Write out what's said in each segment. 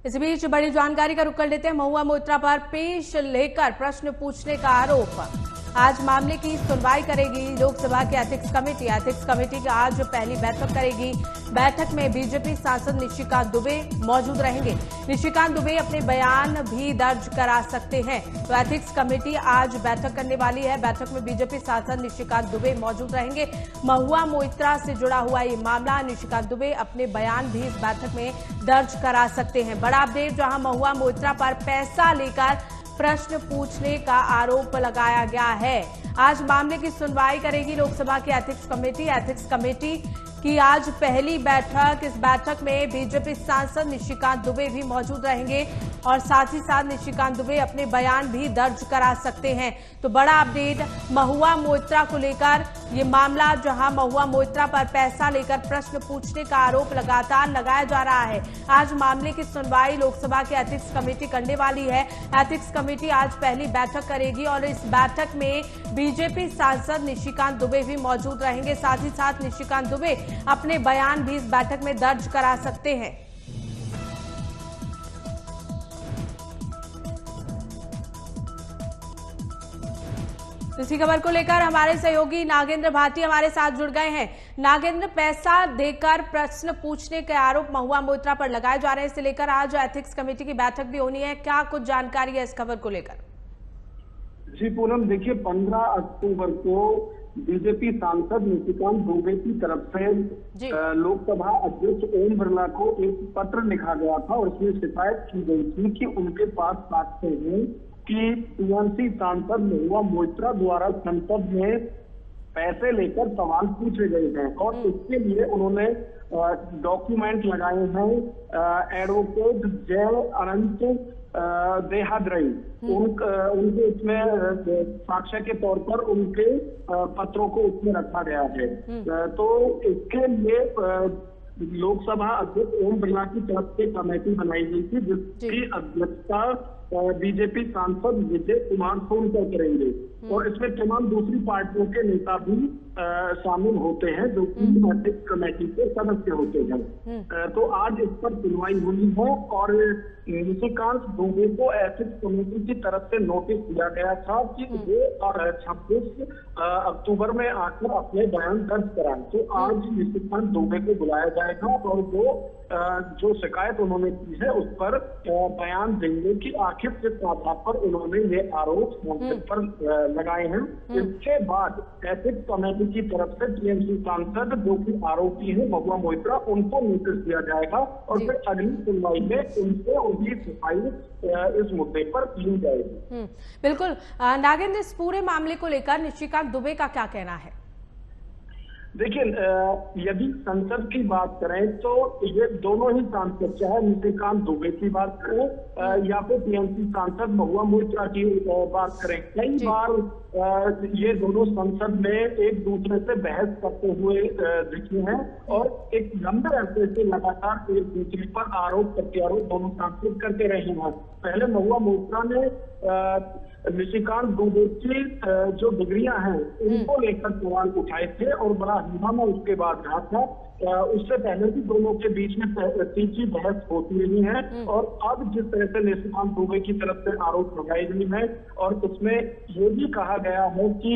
इस बीच बड़ी जानकारी का रुख कर लेते हैं। महुआ मोइत्रा पर पेश लेकर प्रश्न पूछने का आरोप। आज मामले की सुनवाई करेगी लोकसभा की एथिक्स कमेटी। एथिक्स कमेटी की आज पहली बैठक करेगी। बैठक में बीजेपी सांसद निशिकांत दुबे मौजूद रहेंगे। निशिकांत दुबे अपने बयान भी दर्ज करा सकते हैं। तो एथिक्स कमेटी आज बैठक करने वाली है। बैठक में बीजेपी सांसद निशिकांत दुबे मौजूद रहेंगे। महुआ मोइत्रा से जुड़ा हुआ ये मामला, निशिकांत दुबे अपने बयान भी इस बैठक में दर्ज करा सकते हैं। बड़ा अपडेट, जहां महुआ मोइत्रा पर पैसा लेकर प्रश्न पूछने का आरोप लगाया गया है। आज मामले की सुनवाई करेगी लोकसभा की एथिक्स कमेटी। एथिक्स कमेटी की आज पहली बैठक। इस बैठक में बीजेपी सांसद निशिकांत दुबे भी मौजूद रहेंगे और साथ ही साथ निशिकांत दुबे अपने बयान भी दर्ज करा सकते हैं। तो बड़ा अपडेट महुआ मोइत्रा को लेकर ये मामला, जहां महुआ मोइत्रा पर पैसा लेकर प्रश्न पूछने का आरोप लगातार लगाया जा रहा है। आज मामले की सुनवाई लोकसभा की एथिक्स कमेटी करने वाली है। एथिक्स कमेटी आज पहली बैठक करेगी और इस बैठक में बीजेपी सांसद निशिकांत दुबे भी मौजूद रहेंगे। साथ ही साथ निशिकांत दुबे अपने बयान भी इस बैठक में दर्ज करा सकते हैं। इसी खबर को लेकर हमारे सहयोगी नागेंद्र भाटी हमारे साथ जुड़ गए हैं। नागेंद्र, पैसा देकर प्रश्न पूछने के आरोप महुआ मोइत्रा पर लगाए जा रहे हैं, इसे लेकर आज एथिक्स कमेटी की बैठक भी होनी है। क्या कुछ जानकारी है इस खबर को लेकर? जी पूनम, देखिए 15 अक्टूबर को बीजेपी सांसद निशिकांत दुबे की तरफ से लोकसभा अध्यक्ष ओम बिरला को एक पत्र लिखा गया था और उसमें शिकायत की गई थी कि उनके पास साक्ष्य हैं कि टीएमसी सांसद महुआ मोइत्रा द्वारा संसद में पैसे लेकर सवाल पूछे गए हैं और इसके लिए उन्होंने डॉक्यूमेंट लगाए हैं। एडवोकेट जय अनंत देहाद्रई उनके इसमें साक्ष्य के तौर पर उनके पत्रों को उसमें रखा गया है। तो इसके लिए लोकसभा अध्यक्ष ओम बिरला की तरफ से कमेटी बनाई गई थी, जिसकी अध्यक्षता बीजेपी सांसद विजय कुमार सोनकर करेंगे और इसमें तमाम दूसरी पार्टियों के नेता भी शामिल होते हैं जो कि एथिक्स कमेटी के सदस्य होते हैं। तो आज इस पर सुनवाई हुई है और निशिकांत दुबे को एथिक्स कमेटी की तरफ से नोटिस दिया गया था कि वो 26 अक्टूबर में आकर अपने बयान दर्ज कराएं। तो आज निशिकांत दुबे को बुलाया जाएगा और वो जो शिकायत उन्होंने की है उस पर बयान देंगे कि आखिर किस आधार पर उन्होंने ये आरोप पर लगाए हैं। इसके बाद एथिक्स कमेटी की तरफ से टीएमसी सांसद जो कि आरोपी है महुआ मोइत्रा, उनको नोटिस दिया जाएगा और फिर अगली सुनवाई में उनसे उनकी सफाई इस मुद्दे पर ली जाएगी। बिल्कुल नागेंद्र, इस पूरे मामले को लेकर निशिकांत दुबे का क्या कहना है? देखिए, यदि संसद की बात करें तो ये दोनों ही सांसद, चाहे निशिकांत दुबे की बात करें या फिर टीएमसी सांसद महुआ मोइत्रा की बात करें, कई बार ये दोनों संसद में एक दूसरे से बहस करते हुए दिखे हैं और एक लंबे अरसे से लगातार एक दूसरे पर आरोप प्रत्यारोप दोनों सांसद करते रहे हैं। पहले महुआ मोइत्रा ने निशिकांत दुबे की जो डिग्रियां हैं उनको लेकर सवाल उठाए थे और बड़ा हंगामा उसके बाद रहा था। उससे पहले भी दोनों के बीच में तीखी बहस होती रही है और अब जिस तरह से निशिकांत दुबे की तरफ से आरोप लगाए गए हैं और उसमें ये भी कहा गया है कि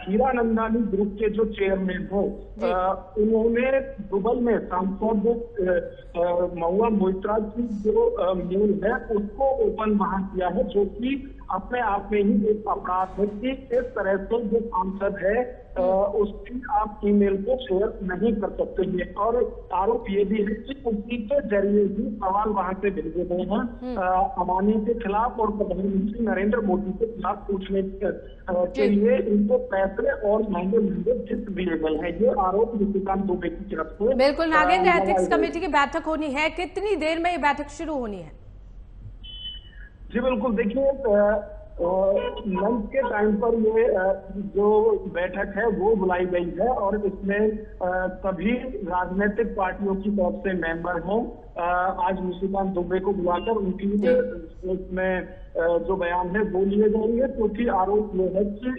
हीरानंदानी ग्रुप के जो चेयरमैन हैं उन्होंने दुबई में सांसद महुआ मोइत्रा की जो मेल है उसको ओपन वहां किया है, जो कि अपने आप में ही एक अपराध है कि इस तरह से जो सांसद है उसकी आप ईमेल को शेयर नहीं कर सकते हैं। और आरोप ये भी है कि उसी के जरिए ही सवाल वहां से भेजे गए हैं अमानी के खिलाफ और प्रधानमंत्री नरेंद्र मोदी के खिलाफ पूछने के लिए इनको पैसे और महंगे महंगे गिफ्ट दिए गए हैं। ये आरोप निशिकांत दुबे की तरफ से। बिल्कुल नागेंद्र, एथिक्स कमेटी की बैठक होनी है, कितनी देर में ये बैठक शुरू होनी है? जी बिल्कुल, देखिए लंच के टाइम पर ये जो बैठक है वो बुलाई गई है और इसमें सभी राजनीतिक पार्टियों की तरफ से मेंबर हैं। आज निशिकांत दुबे को बुलाकर उनकी उसमें जो बयान है वो लिए जाएंगे, क्योंकि आरोप ये है कि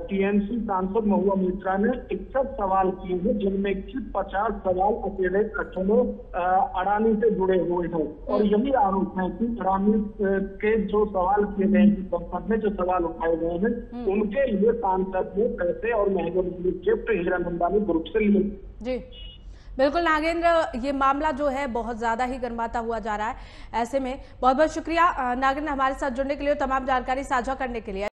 टीएमसी सांसद महुआ मोइत्रा ने 61 सवाल किए हैं, जिनमें कि 50 सवाल अकेले अडानी से जुड़े हुए हैं। और यही आरोप है कि अडानी के जो सवाल किए गए हैं, संसद में जो सवाल उठाए गए हैं, उनके लिए सांसद ने पैसे और महंगे गिफ्ट हीरानंद अंबानी ग्रुप से लिए। जी बिल्कुल नागेंद्र, ये मामला जो है बहुत ज्यादा ही गर्माता हुआ जा रहा है। ऐसे में बहुत बहुत शुक्रिया नागेंद्र, हमारे साथ जुड़ने के लिए, तमाम जानकारी साझा करने के लिए।